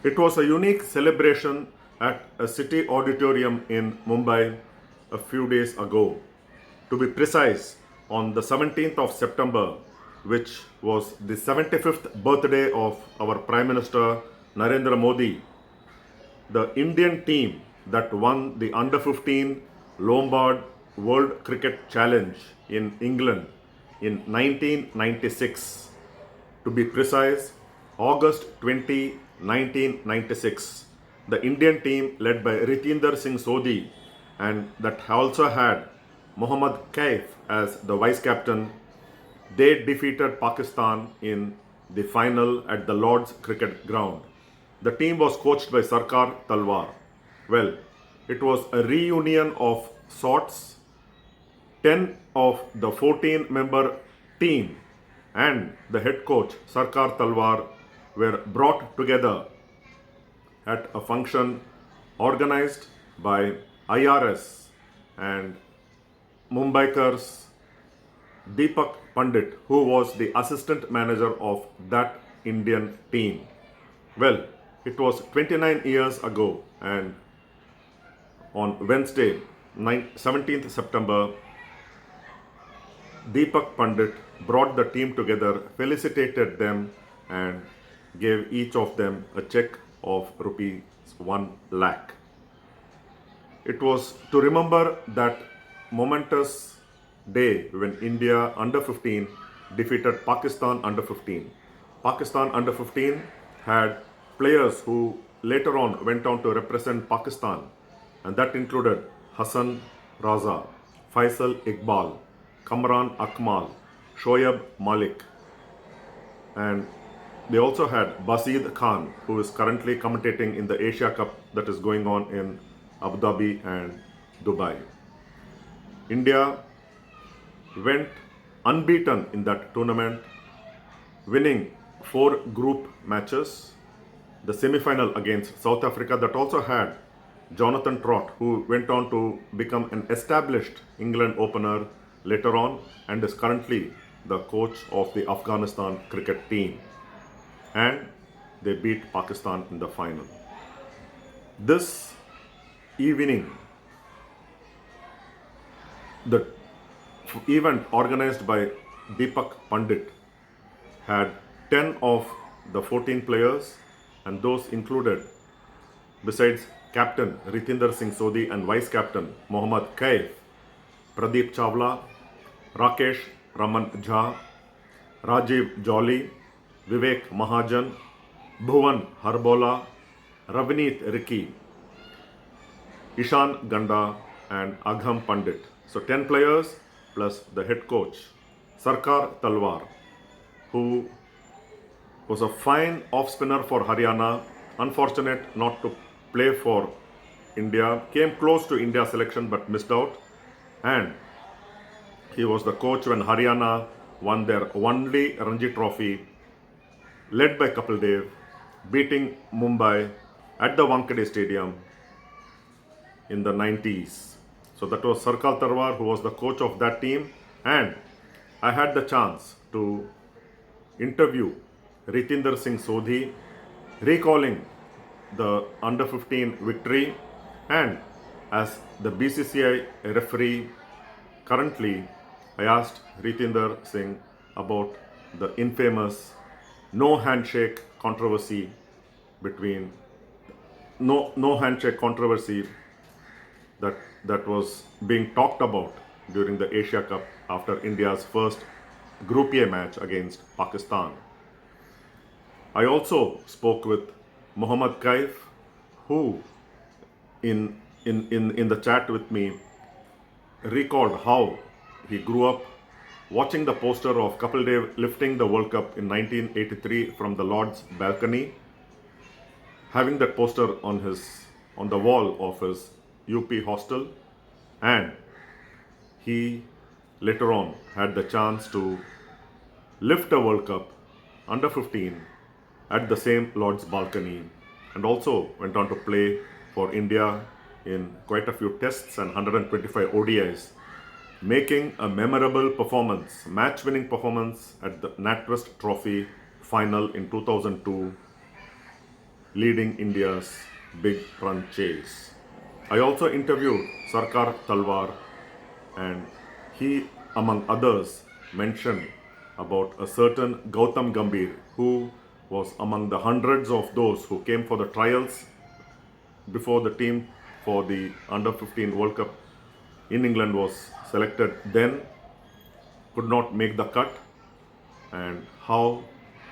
It was a unique celebration at a city auditorium in Mumbai a few days ago. To be precise, on the 17th of September, which was the 75th birthday of our Prime Minister Narendra Modi, the Indian team that won the Under 15 Lombard World Cricket Challenge in England in 1996. To be precise, August 20, 1996, the Indian team led by Reetinder Singh Sodhi and that also had Mohammad Kaif as the vice captain, they defeated Pakistan in the final at the Lord's Cricket Ground. The team was coached by Sarkar Talwar. Well, it was a reunion of sorts. 10 of the 14-member team and the head coach Sarkar Talwar were brought together at a function organized by IRS and Mumbaikars Deepak Pandit, who was the assistant manager of that Indian team. Well, it was 29 years ago, and on Wednesday, 17th September, Deepak Pandit brought the team together, felicitated them, and gave each of them a check of rupees 1 lakh. It was to remember that momentous day when India under 15 defeated Pakistan under 15. Pakistan under 15 had players who later on went on to represent Pakistan, and that included Hassan Raza, Faisal Iqbal, Kamran Akmal, Shoaib Malik, and they also had Basid Khan, who is currently commentating in the Asia Cup that is going on in Abu Dhabi and Dubai. India went unbeaten in that tournament, winning 4 group matches. The semi-final against South Africa that also had Jonathan Trott, who went on to become an established England opener later on and is currently the coach of the Afghanistan cricket team. And they beat Pakistan in the final. This evening, the event organized by Deepak Pandit had 10 of the 14 players, and those included, besides captain Reetinder Singh Sodhi and vice captain Mohammad Kaif, Pradeep Chawla, Rakesh Raman Jha, Rajiv Jolly, Vivek Mahajan, Bhuvan Harbola, Ravneet Ricky, Ishan Ganda, and Agham Pandit. So 10 players plus the head coach Sarkar Talwar, who was a fine off spinner for Haryana, unfortunate not to play for India, came close to India selection but missed out, and he was the coach when Haryana won their only Ranji Trophy, led by Kapil Dev, beating Mumbai at the Wankhede Stadium in the 90s. So that was Sarkar Talwar, who was the coach of that team, and I had the chance to interview Reetinder Singh Sodhi, recalling the under 15 victory, and as the BCCI referee currently, I asked Reetinder Singh about the infamous no handshake controversy that was being talked about during the Asia Cup after India's first Group A match against Pakistan. I also spoke with Mohammad Kaif, who in the chat with me recalled how he grew up watching the poster of Kapil Dev lifting the World Cup in 1983 from the Lord's balcony, having that poster on the wall of his UP hostel, and he later on had the chance to lift a World Cup under 15 at the same Lord's balcony, and also went on to play for India in quite a few tests and 125 ODIs, making a memorable performance, match-winning performance at the NatWest Trophy final in 2002, leading India's big run chase. I also interviewed Sarkar Talwar, and he, among others, mentioned about a certain Gautam Gambhir who was among the hundreds of those who came for the trials before the team for the Under 15 World Cup in England was selected, then could not make the cut, and how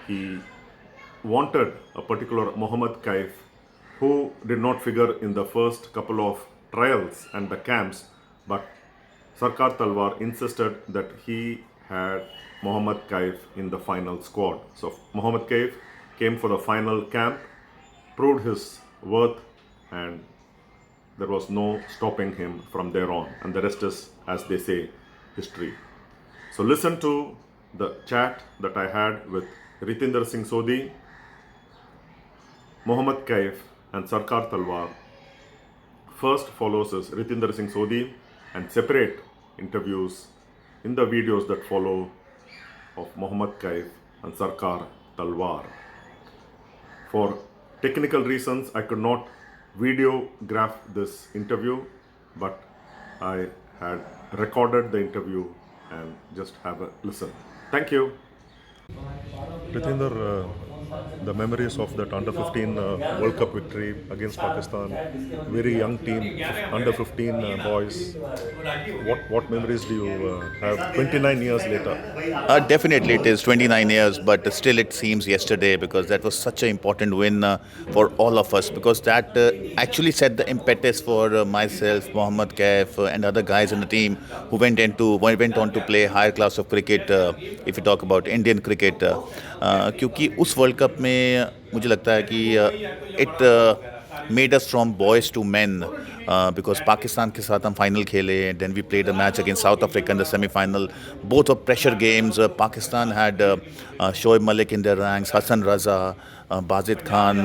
he wanted a particular Mohammad Kaif who did not figure in the first couple of trials and the camps, but Sarkar Talwar insisted that he had Mohammad Kaif in the final squad. So Mohammad Kaif came for the final camp, proved his worth, and there was no stopping him from there on. And the rest is, as they say, history. So listen to the chat that I had with Reetinder Singh Sodhi, Mohammad Kaif, and Sarkar Talwar. First follows is Reetinder Singh Sodhi, and separate interviews in the videos that follow of Mohammad Kaif and Sarkar Talwar. For technical reasons, I could not videograph this interview, but I had recorded the interview and just have a listen. Thank you. Reetinder, the memories of that under 15 World Cup victory against Pakistan, very young team, under 15 boys. What memories do you have 29 years later? Definitely it is 29 years, but still it seems yesterday, because that was such an important win for all of us, because that actually set the impetus for myself, Mohammad Kaif, and other guys in the team who went on to play higher class of cricket, if you talk about Indian cricket. क्योंकि उस world cup में मुझे लगता है कि it made us from boys to man, because Pakistan के साथ हम फाइनल खेले, then we played a match against South Africa in the semifinal. Both of pressure games. Pakistan had Shoaib Malik in their ranks, Hasan Raza, Bazid Khan,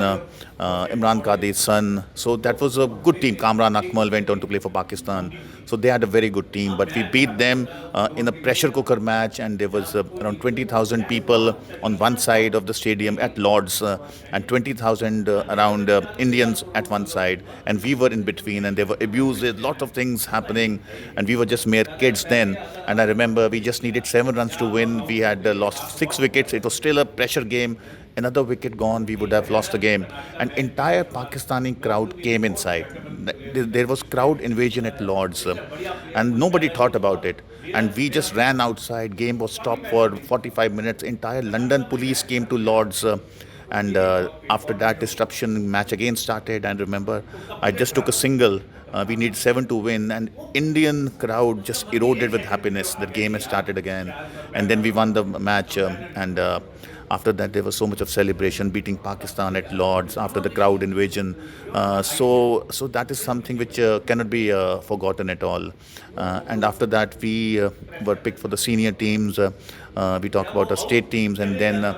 Imran Qadi's son. So that was a good team. Kamran Akmal went on to play for Pakistan. So they had a very good team. But we beat them in a pressure cooker match, and there was around 20,000 people on one side of the stadium at Lord's, and 20,000 around Indians at one side. And we were in between, and there were abuses, lot of things happening. And we were just mere kids then. And I remember we just needed 7 runs to win. We had lost 6 wickets. It was still a pressure game. Another wicket gone, we would have lost the game. And entire Pakistani crowd came inside. There was crowd invasion at Lord's, and nobody thought about it. And we just ran outside. Game was stopped for 45 minutes. Entire London police came to Lord's. And after that disruption, match again started. And remember, I just took a single. We need 7 to win, and Indian crowd just eroded with happiness. The game has started again, and then we won the match. And after that, there was so much of celebration, beating Pakistan at Lord's after the crowd invasion. So that is something which cannot be forgotten at all. And after that, we were picked for the senior teams. We talk about the state teams, and then.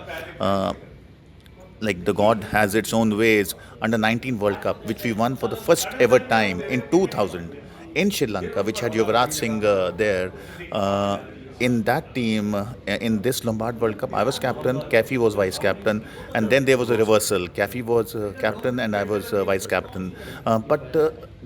Like the God has its own ways, under 19 World Cup, which we won for the first ever time in 2000 in Sri Lanka, which had Yuvraj Singh there. In that team, in this Lombard World Cup, I was captain, Kafi was vice captain, and then there was a reversal. Kafi was captain and I was vice captain. But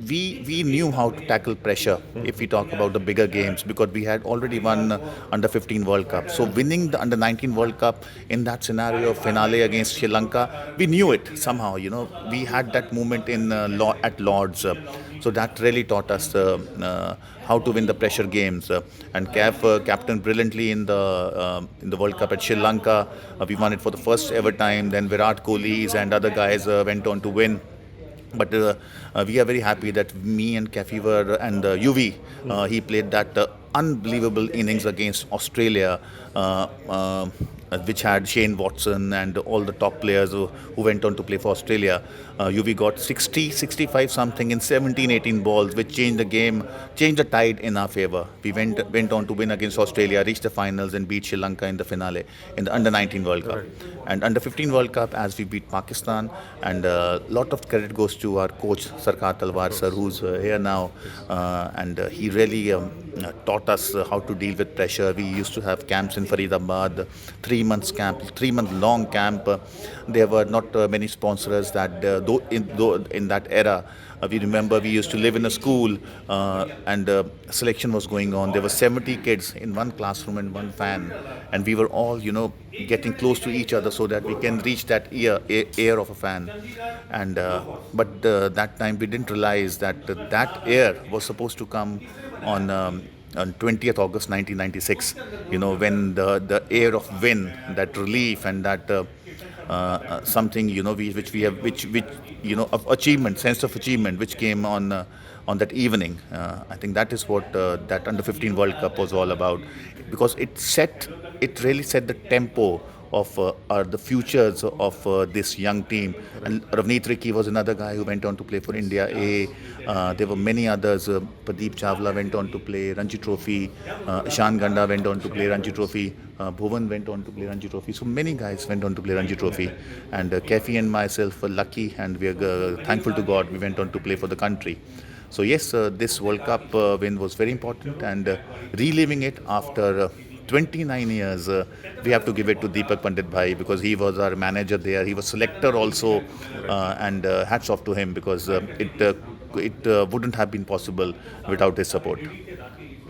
we knew how to tackle pressure if we talk about the bigger games, because we had already won under 15 World Cup. So winning the under 19 World Cup in that scenario, finale against Sri Lanka, we knew it somehow. We had that moment at Lord's. So that really taught us how to win the pressure games. And Kaif captained brilliantly in the World Cup at Sri Lanka. We won it for the first ever time. Then Virat Kohli and other guys went on to win. But we are very happy that me and Kafi were, and UV, he played that unbelievable innings against Australia, which had Shane Watson and all the top players who went on to play for Australia. UV got 60, 65 something in 17, 18 balls, which changed the game, changed the tide in our favour. We went on to win against Australia, reached the finals and beat Sri Lanka in the finale in the under 19 World Cup. Right. And under 15 World Cup, as we beat Pakistan, and a lot of credit goes to our coach Sarkar Talwar sir, who's here now, and he really taught us how to deal with pressure. We used to have camps in Faridabad, 3 3 month long camp. There were not many sponsors that though in that era. We remember we used to live in a school and selection was going on. There were 70 kids in one classroom and one fan, and we were all, getting close to each other so that we can reach that air of a fan. And but that time we didn't realize that that air was supposed to come on 20th August 1996. When the air of win, that relief, and that something which we have, which of achievement, sense of achievement, which came on that evening. I think that is what that under 15 World Cup was all about, because it really set the tempo of the futures of this young team. And Ravneet Ricky was another guy who went on to play for India A. There were many others. Pradeep Chawla went on to play Ranji Trophy. Ishan Ganda went on to play Ranji Trophy. Bhuvan went on to play Ranji Trophy. So many guys went on to play Ranji Trophy. And Kefi and myself were lucky, and we are thankful to God we went on to play for the country. So yes, this World Cup win was very important, and reliving it after 29 years, we have to give it to Deepak Pandit bhai, because he was our manager there. He was selector also, and hats off to him, because it wouldn't have been possible without his support.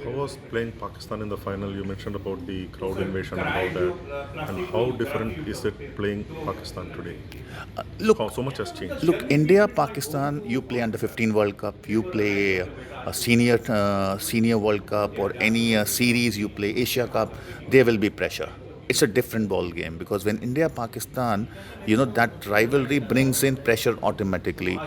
How was playing Pakistan in the final? You mentioned about the crowd invasion and all that. And how different is it playing Pakistan today? Look, How so much has changed? Look, India, Pakistan, you play under 15 World Cup, you play a senior World Cup, or any series, you play Asia Cup, there will be pressure. It's a different ball game, because when India Pakistan, that rivalry brings in pressure automatically.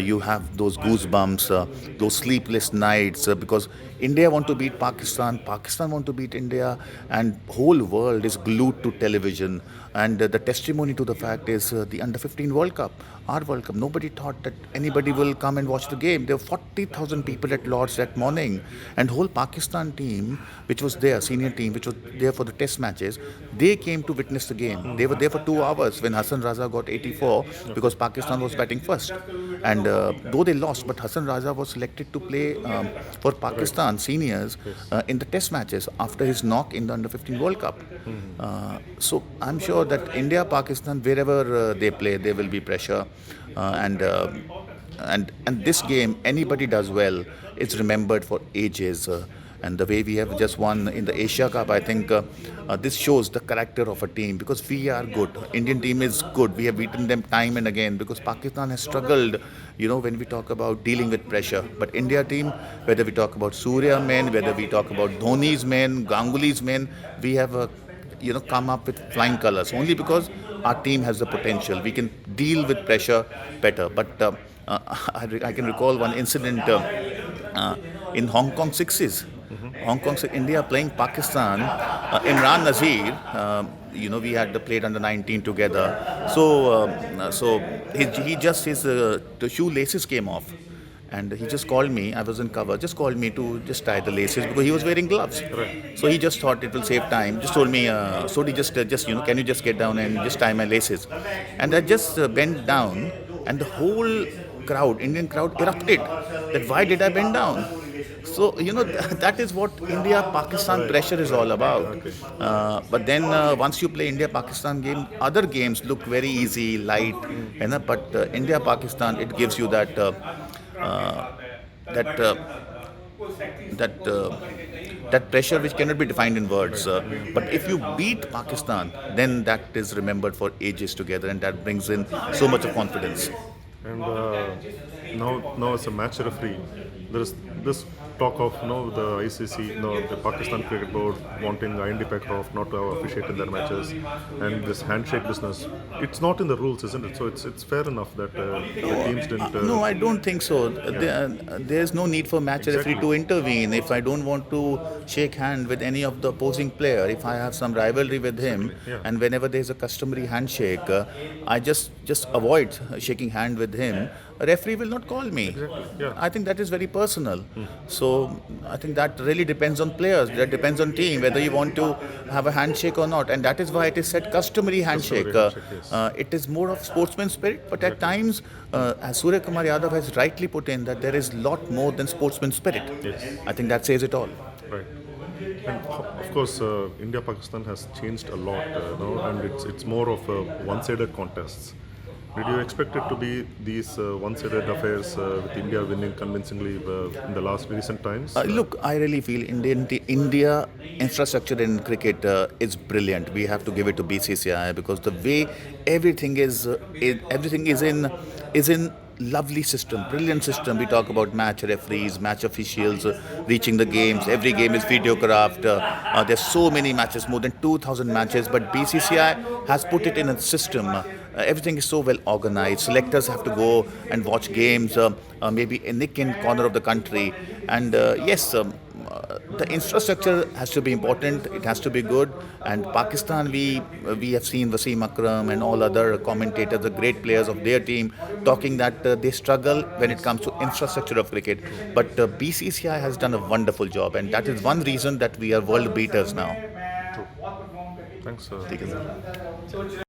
You have those goosebumps, those sleepless nights, because India want to beat Pakistan, Pakistan want to beat India, and whole world is glued to television. And the testimony to the fact is the under 15 World Cup, our World Cup. Nobody thought that anybody will come and watch the game. There were 40,000 people at Lord's that morning, and whole Pakistan team, which was there, senior team, which was there for the test matches, they came to witness the game. They were there for 2 hours when Hassan Raza got 84, because Pakistan was batting first. And though they lost, but Hassan Raza was selected to play for Pakistan seniors in the test matches after his knock in the under 15 World Cup. So I'm sure that India, Pakistan, wherever they play, there will be pressure. And this game, anybody does well, it's remembered for ages. And the way we have just won in the Asia Cup, I think this shows the character of a team, because we are good. Indian team is good. We have beaten them time and again, because Pakistan has struggled, when we talk about dealing with pressure. But India team, whether we talk about Surya men, whether we talk about Dhoni's men, Ganguly's men, we have come up with flying colors, only because our team has the potential. We can deal with pressure better. But I can recall one incident in Hong Kong sixes. Hong Kong, India playing Pakistan. Imran Nazir, we had played under 19 together. So the shoelaces came off. And he just called me, I was in cover, just called me to just tie the laces, because he was wearing gloves. Right. So he just thought it will save time. Just told me, Sodhi, just can you just get down and just tie my laces? And I just bent down, and the whole crowd, Indian crowd, erupted. That why did I bend down? So, that is what India-Pakistan pressure is all about. But then once you play India-Pakistan game, other games look very easy, light. But India-Pakistan, it gives you that pressure which cannot be defined in words. But if you beat Pakistan, then that is remembered for ages together, and that brings in so much of confidence. And now as a match referee, there is this talk of the ICC, the Pakistan Cricket Board wanting IndvPak not to officiate in their matches, and this handshake business. It's not in the rules, isn't it? So it's fair enough that the teams didn't. No, I don't think so. There's no need for match referee to intervene. If I don't want to shake hand with any of the opposing player, if I have some rivalry with him, and whenever there's a customary handshake, I just avoid shaking hand with him. A referee will not call me. Exactly. Yeah. I think that is very personal. So I think that really depends on players. That depends on team, whether you want to have a handshake or not. And that is why it is said customary handshake. Yes. It is more of sportsman spirit. But at times, as Surya Kumar Yadav has rightly put in, that there is lot more than sportsman spirit. Yes. I think that says it all. Right. And of course, India-Pakistan has changed a lot, and it's more of a one-sided contests. Did you expect it to be these one-sided affairs with India winning convincingly in the last recent times? Look, I really feel India infrastructure in cricket is brilliant. We have to give it to BCCI because the way everything is in lovely system, brilliant system. We talk about match referees, match officials, reaching the games. Every game is videographed. There's so many matches, more than 2,000 matches. But BCCI has put it in a system. Everything is so well organized. Selectors have to go and watch games, maybe a nick in corner of the country. And yes, the infrastructure has to be important. It has to be good. And Pakistan, we have seen Wasim Akram and all other commentators, the great players of their team, talking that they struggle when it comes to infrastructure of cricket. But BCCI has done a wonderful job, and that is one reason that we are world beaters now. Thanks. Take care.